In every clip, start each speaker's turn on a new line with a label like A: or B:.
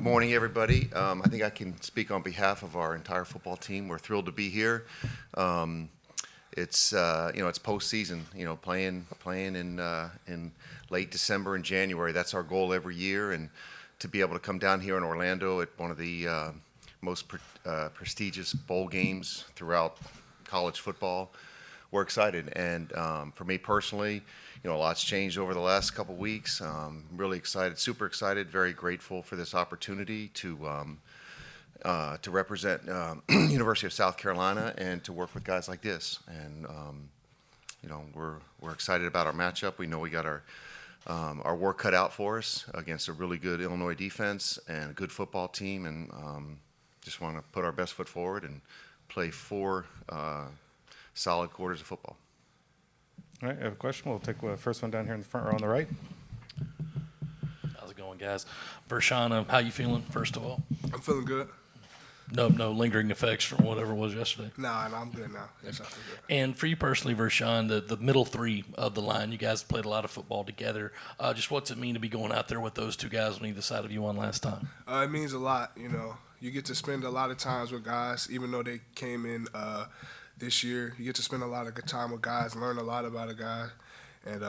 A: Good morning, everybody. I think I can speak on behalf of our entire football team. We're thrilled to be here. It's it's postseason. Playing in late December and January. That's our goal every year, and to be able to come down here in Orlando at one of the most prestigious bowl games throughout college football, we're excited. And for me personally, a lot's changed over the last couple weeks. Really excited, super excited, very grateful for this opportunity to represent University of South Carolina and to work with guys like this. And we're excited about our matchup. We know we got our work cut out for us against a really good Illinois defense and a good football team, and just want to put our best foot forward and play 4 solid quarters of football.
B: All right, I have a question. We'll take the first one down here in the front row on the right.
C: How's it going, guys? Vershon, how you feeling, first of all?
D: I'm feeling good.
C: No lingering effects from whatever it was yesterday?
D: Nah, I'm good now. Yes, I feel good.
C: And for you personally, Vershon, the middle three of the line, you guys played a lot of football together. Just what's it mean to be going out there with those two guys on either side of you on last time?
D: It means a lot, You get to spend a lot of times with guys, even though they came in this year. You get to spend a lot of good time with guys, learn a lot about a guy, and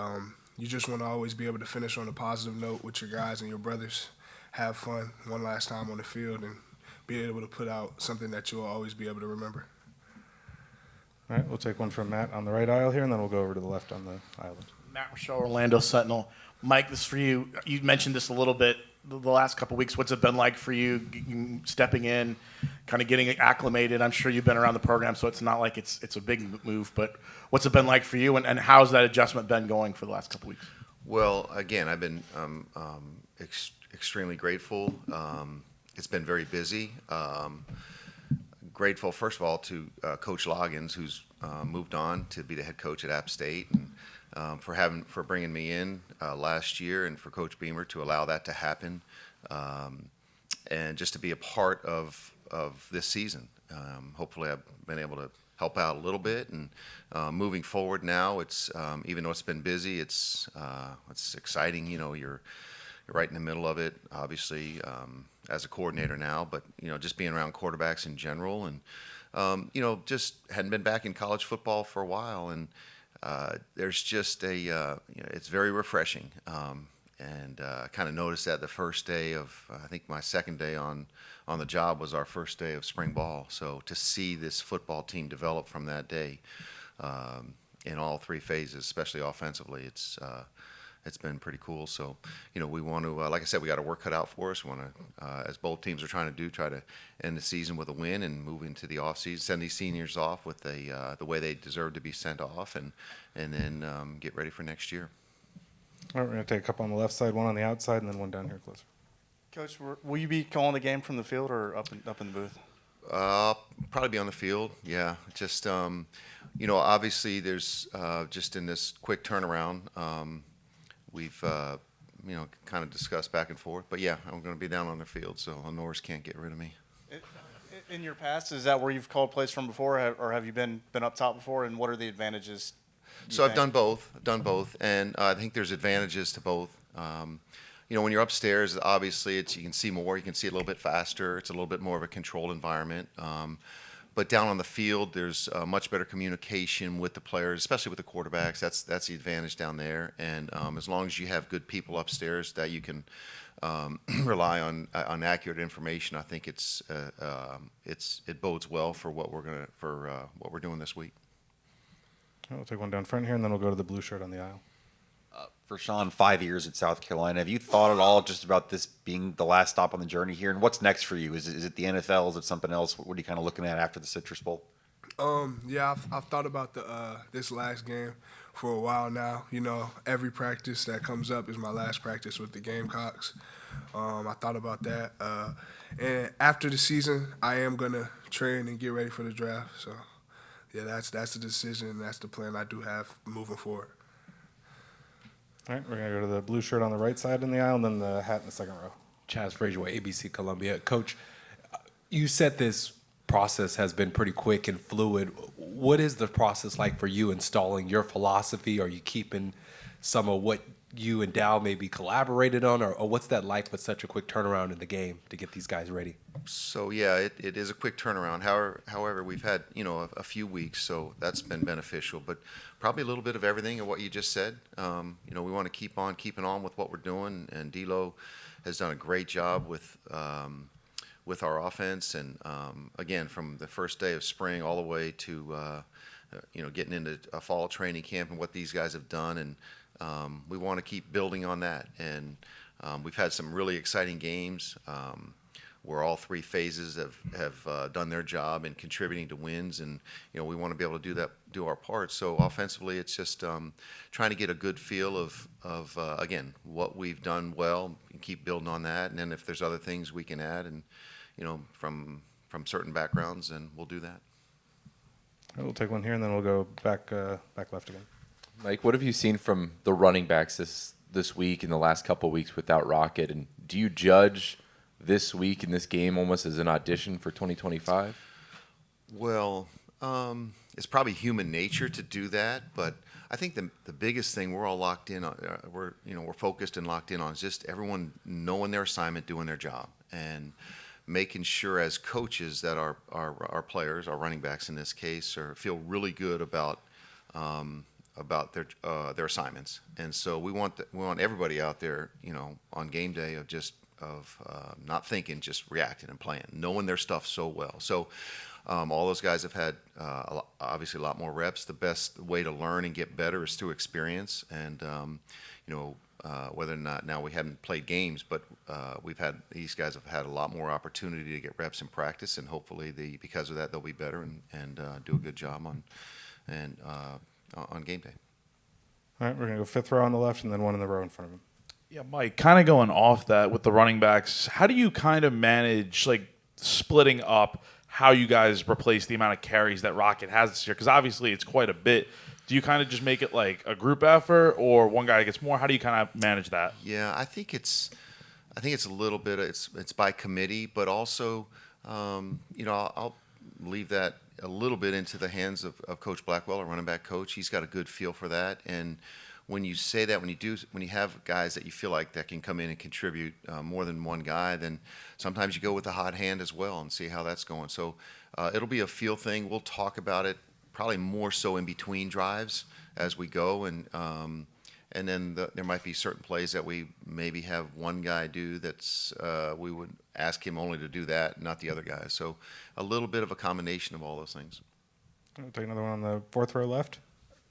D: you just want to always be able to finish on a positive note with your guys and your brothers, have fun one last time on the field, and be able to put out something that you'll always be able to remember.
B: All right, we'll take one from Matt on the right aisle here, and then we'll go over to the left on the island.
E: Matt Rochelle, Orlando Sentinel. Mike, this is for you. You mentioned this a little bit the last couple of weeks. What's it been like for you stepping in, kind of getting acclimated? I'm sure you've been around the program, so it's not like it's a big move, but what's it been like for you, and how's that adjustment been going for the last couple of weeks?
A: Well, again, I've been extremely grateful. It's been very busy. Grateful, first of all, to Coach Loggins, who's moved on to be the head coach at App State, and for bringing me in last year, and for Coach Beamer to allow that to happen, and just to be a part of this season. Hopefully, I've been able to help out a little bit, and moving forward now, it's even though it's been busy, it's exciting. You're right in the middle of it, obviously, as a coordinator now, but just being around quarterbacks in general, and just hadn't been back in college football for a while, and there's just it's very refreshing, and kind of noticed that the first day of, I think my second day on the job was our first day of spring ball. So to see this football team develop from that day in all 3 phases, especially offensively, it's been pretty cool. So, we want to, like I said, we got a work cut out for us. We want to, as both teams are trying to do, try to end the season with a win and move into the offseason, send these seniors off with the way they deserve to be sent off, and then get ready for next year.
B: All right, we're going to take a couple on the left side, one on the outside, and then one down here closer.
E: Coach, will you be calling the game from the field or up in the booth?
A: Probably be on the field, yeah. Just, obviously there's just in this quick turnaround, we've, kind of discussed back and forth. But, yeah, I'm going to be down on the field, so Honors can't get rid of me.
E: In your past, is that where you've called plays from before, or have you been up top before, and what are the advantages?
A: So I've done both, and I think there's advantages to both. When you're upstairs, obviously you can see more, you can see a little bit faster. It's a little bit more of a controlled environment. But down on the field, there's much better communication with the players, especially with the quarterbacks. That's the advantage down there. And as long as you have good people upstairs that you can rely on accurate information, I think it bodes well for what we're doing this week.
B: We'll take one down front here, and then we'll go to the blue shirt on the aisle.
F: Vershon, 5 years at South Carolina. Have you thought at all just about this being the last stop on the journey here? And what's next for you? Is it the NFL? Is it something else? What are you kind of looking at after the Citrus Bowl?
D: Yeah, I've thought about this last game for a while now. Every practice that comes up is my last practice with the Gamecocks. I thought about that. And after the season, I am going to train and get ready for the draft. So, yeah, that's the decision. That's the plan I do have moving forward.
B: All right, we're going to go to the blue shirt on the right side in the aisle, and then the hat in the second row.
G: Chaz Frazier with ABC Columbia. Coach, you said this process has been pretty quick and fluid. What is the process like for you installing your philosophy? Are you keeping some of what you and Dow maybe collaborated on, or what's that like with such a quick turnaround in the game to get these guys ready?
A: So yeah, it is a quick turnaround. However, we've had a few weeks, so that's been beneficial. But probably a little bit of everything of what you just said. We want to keep on keeping on with what we're doing, and D'Lo has done a great job with our offense. And again, from the first day of spring all the way to getting into a fall training camp and what these guys have done, and we want to keep building on that. And we've had some really exciting games where all three phases have done their job in contributing to wins, and we want to be able to do our part. So offensively, it's just trying to get a good feel of again what we've done well, and keep building on that. And then if there's other things we can add, and from certain backgrounds, then we'll do that.
B: We'll take one here, and then we'll go back left again.
H: Mike, what have you seen from the running backs this week and the last couple of weeks without Rocket? And do you judge this week in this game almost as an audition for 2025?
A: Well, it's probably human nature to do that, but I think the biggest thing we're all locked in on, we're focused and locked in on is just everyone knowing their assignment, doing their job, and making sure as coaches that our players, our running backs in this case, feel really good about their assignments. And so we want everybody out there, on game day of not thinking, just reacting and playing, knowing their stuff so well. So all those guys have had obviously a lot more reps. The best way to learn and get better is through experience. And whether or not now we haven't played games, but these guys have had a lot more opportunity to get reps in practice, and hopefully because of that they'll be better and do a good job on game day.
B: All right, we're going to go fifth row on the left and then one in the row in front of him.
I: Yeah, Mike, kind of going off that with the running backs, how do you kind of manage splitting up how you guys replace the amount of carries that Rocket has this year? Because obviously it's quite a bit. Do you kind of just make it like a group effort, or one guy gets more? How do you kind of manage that?
A: Yeah, I think it's a little bit. It's by committee, but also I'll leave that a little bit into the hands of Coach Blackwell, our running back coach. He's got a good feel for that. And when you say that, when you have guys that you feel like that can come in and contribute more than one guy, then sometimes you go with a hot hand as well and see how that's going. So it'll be a feel thing. We'll talk about it probably more so in between drives as we go, and then there might be certain plays that we maybe have one guy do that's we would ask him only to do that, not the other guys. So a little bit of a combination of all those things.
B: I'll take another one on the fourth row left.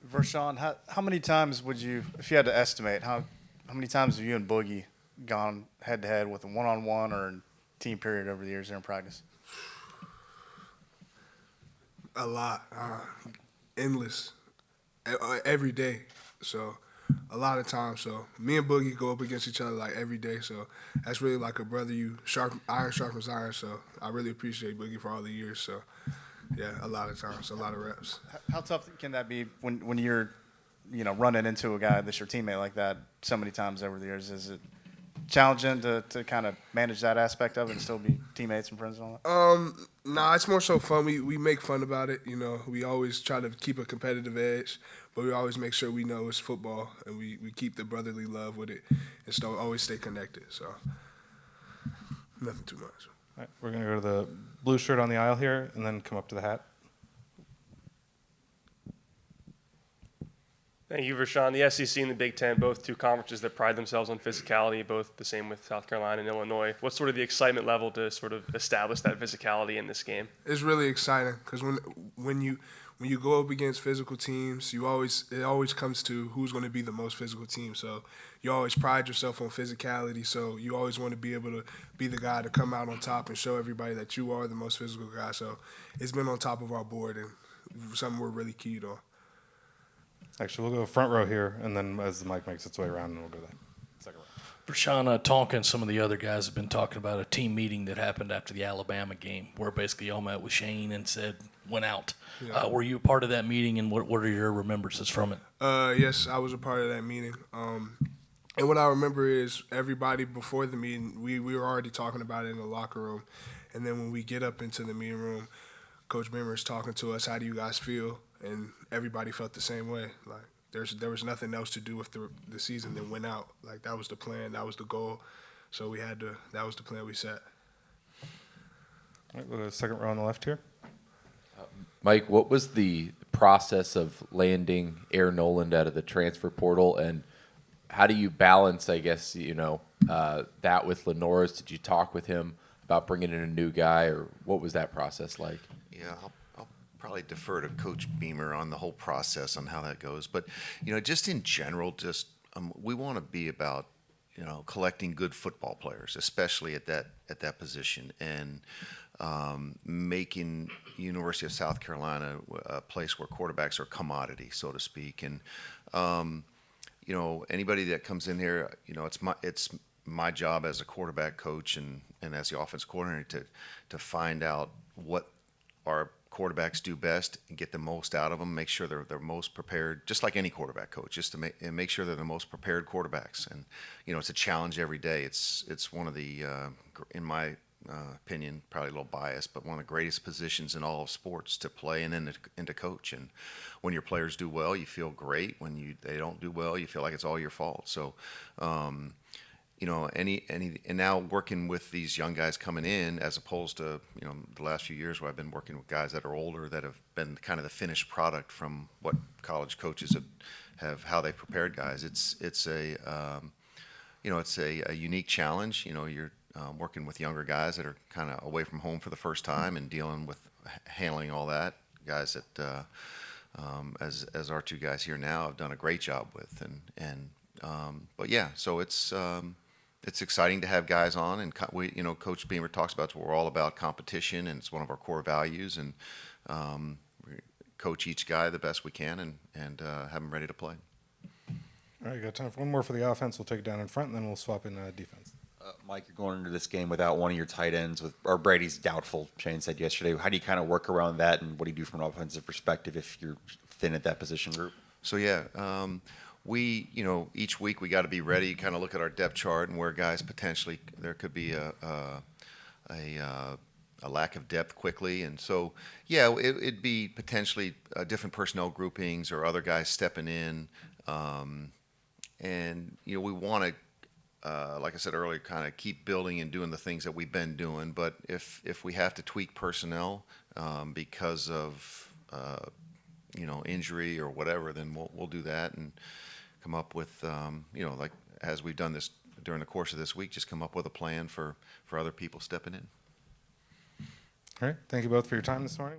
J: Vershon, how many times would you, if you had to estimate, how many times have you and Boogie gone head-to-head with a one-on-one or a team period over the years there in practice?
D: A lot, endless, every day. So a lot of times. So me and Boogie go up against each other every day. So that's really like a brother. Iron sharpens iron. So I really appreciate Boogie for all the years. So yeah, a lot of times, a lot of reps.
J: How tough can that be when you're, running into a guy that's your teammate like that so many times over the years? Is it challenging to kind of manage that aspect of it and still be teammates and friends and all that?
D: Nah, it's more so fun. We make fun about it. We always try to keep a competitive edge, but we always make sure we know it's football, and we keep the brotherly love with it and still always stay connected. So nothing too much.
B: All right, we're going to go to the blue shirt on the aisle here and then come up to the hat.
K: Thank you, Vershon. The SEC and the Big Ten, both two conferences that pride themselves on physicality, both the same with South Carolina and Illinois. What's sort of the excitement level to sort of establish that physicality in this game?
D: It's really exciting because when you go up against physical teams, it always comes to who's going to be the most physical team. So you always pride yourself on physicality. So you always want to be able to be the guy to come out on top and show everybody that you are the most physical guy. So it's been on top of our board and something we're really keyed on.
B: Actually, we'll go front row here, and then as the mic makes its way around, we'll go that second row.
C: Vershon, talking, some of the other guys have been talking about a team meeting that happened after the Alabama game where basically y'all met with Shane and said, went out.
D: Yeah.
C: Were you a part of that meeting, and what are your remembrances from it?
D: Yes, I was a part of that meeting. And what I remember is everybody before the meeting, we were already talking about it in the locker room. And then when we get up into the meeting room, Coach Beamer is talking to us, how do you guys feel? And everybody felt the same way. there was nothing else to do with the season than win out. Like, that was the plan, that was the goal. So that was the plan we set.
B: All right, we'll go to the second row on the left here.
H: Mike, what was the process of landing Air Noland out of the transfer portal, and how do you balance, I guess, that with Lenore's? Did you talk with him about bringing in a new guy, or what was that process like?
A: Yeah, I'll probably defer to Coach Beamer on the whole process on how that goes. But, just in general, we want to be about, collecting good football players, especially at that position, and making University of South Carolina a place where quarterbacks are commodity, so to speak. And anybody that comes in here, it's my job as a quarterback coach and as the offense coordinator to find out what our quarterbacks do best and get the most out of them. Make sure they're most prepared, just like any quarterback coach, just to make sure they're the most prepared quarterbacks. And it's a challenge every day. It's one of the, in my opinion, probably a little biased, but one of the greatest positions in all of sports to play and to coach. And when your players do well, you feel great. When they don't do well, you feel like it's all your fault. So, and now working with these young guys coming in, as opposed to the last few years where I've been working with guys that are older that have been kind of the finished product from what college coaches have how they prepared guys. It's a unique challenge. You're working with younger guys that are kind of away from home for the first time and dealing with handling all that. Guys that, as our two guys here now, have done a great job with. But yeah, so it's exciting to have guys on, and Coach Beamer talks about we're all about competition, and it's one of our core values. And we coach each guy the best we can, and have them ready to play.
B: All right, got time for one more for the offense. We'll take it down in front, and then we'll swap in defense.
F: Mike, you're going into this game without one of your tight ends, or Brady's doubtful, Shane said yesterday. How do you kind of work around that, and what do you do from an offensive perspective if you're thin at that position group?
A: So, yeah, we, each week we got to be ready, kind of look at our depth chart and where guys potentially, there could be a lack of depth quickly. And so, yeah, it'd be potentially different personnel groupings or other guys stepping in. And, we want to, like I said earlier, kind of keep building and doing the things that we've been doing. But if we have to tweak personnel because of injury or whatever, then we'll do that and come up with like as we've done this during the course of this week, just come up with a plan for other people stepping in.
B: All right, thank you both for your time this morning.